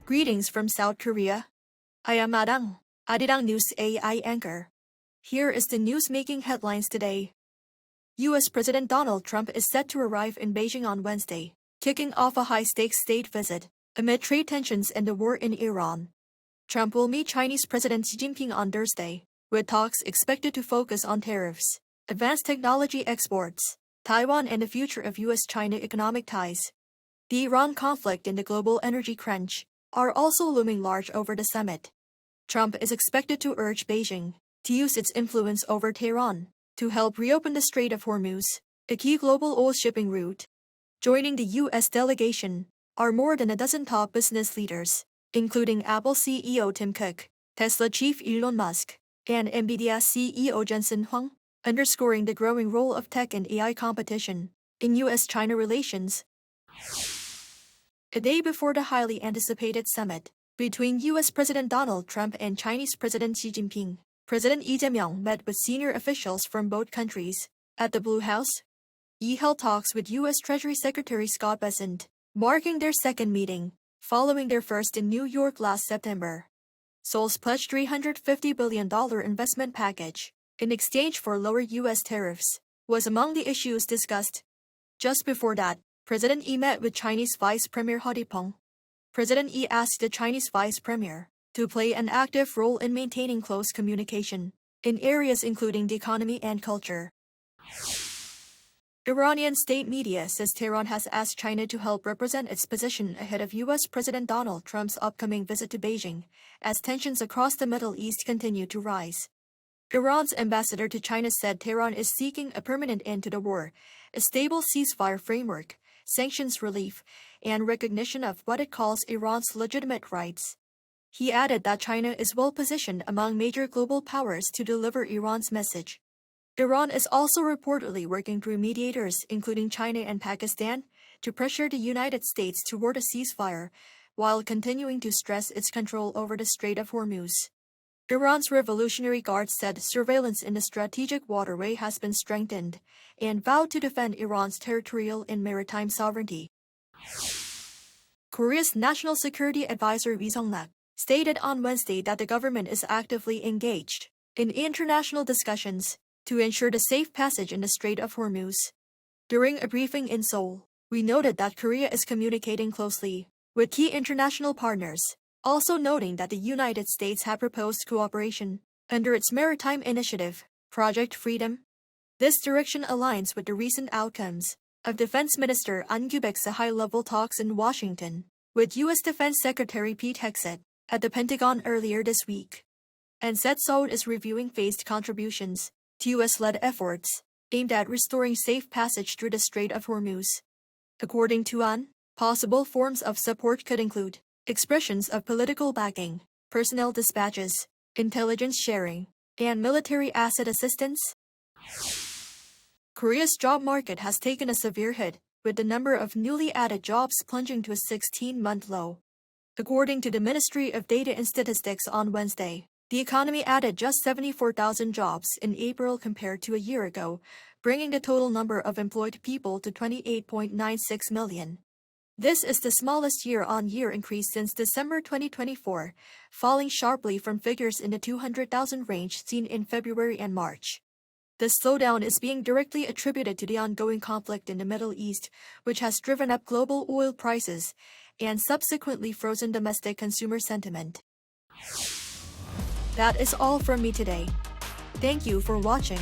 Greetings from South Korea. I am Arirang News AI anchor. Here is the news-making headlines today. U.S. President Donald Trump is set to arrive in Beijing on Wednesday, kicking off a high-stakes state visit amid trade tensions and the war in Iran. Trump will meet Chinese President Xi Jinping on Thursday, with talks expected to focus on tariffs, advanced technology exports, Taiwan and the future of U.S.-China economic ties. The Iran conflict and the global energy crunch are also looming large over the summit. Trump is expected to urge Beijing to use its influence over Tehran to help reopen the Strait of Hormuz, a key global oil shipping route. Joining the U.S. delegation are more than a dozen top business leaders, including Apple CEO Tim Cook, Tesla chief Elon Musk, and NVIDIA CEO Jensen Huang, underscoring the growing role of tech and AI competition in U.S.-China relations. A day before the highly anticipated summit between U.S. President Donald Trump and Chinese President Xi Jinping, President Lee Jae-myung met with senior officials from both countries at the Blue House. He held talks with U.S. Treasury Secretary Scott Bessent, marking their second meeting, following their first in New York last September. Seoul's pledged $350 billion investment package, in exchange for lower U.S. tariffs, was among the issues discussed. Just before that, President Lee met with Chinese Vice Premier He Dipeng. President Lee asked the Chinese Vice Premier to play an active role in maintaining close communication in areas including the economy and culture. Iranian state media says Tehran has asked China to help represent its position ahead of U.S. President Donald Trump's upcoming visit to Beijing, as tensions across the Middle East continue to rise. Iran's ambassador to China said Tehran is seeking a permanent end to the war, a stable ceasefire framework, sanctions relief, and recognition of what it calls Iran's legitimate rights. He added that China is well positioned among major global powers to deliver Iran's message. Iran is also reportedly working through mediators, including China and Pakistan, to pressure the United States toward a ceasefire, while continuing to stress its control over the Strait of Hormuz. Iran's Revolutionary Guard said surveillance in the strategic waterway has been strengthened and vowed to defend Iran's territorial and maritime sovereignty. Korea's National Security Advisor Ri Song-nak stated on Wednesday that the government is actively engaged in international discussions to ensure the safe passage in the Strait of Hormuz. During a briefing in Seoul, we noted that Korea is communicating closely with key international partners, also noting that the United States have proposed cooperation under its maritime initiative, Project Freedom. This direction aligns with the recent outcomes of Defense Minister An Kyubek's high-level talks in Washington with U.S. Defense Secretary Pete Hegseth at the Pentagon earlier this week. And said Seoul is reviewing phased contributions to U.S.-led efforts aimed at restoring safe passage through the Strait of Hormuz. According to An, possible forms of support could include expressions of political backing, personnel dispatches, intelligence sharing, and military asset assistance. Korea's job market has taken a severe hit, with the number of newly added jobs plunging to a 16-month low. According to the Ministry of Data and Statistics on Wednesday, the economy added just 74,000 jobs in April compared to a year ago, bringing the total number of employed people to 28.96 million. This is the smallest year-on-year increase since December 2024, falling sharply from figures in the 200,000 range seen in February and March. The slowdown is being directly attributed to the ongoing conflict in the Middle East, which has driven up global oil prices and subsequently frozen domestic consumer sentiment. That is all from me today. Thank you for watching.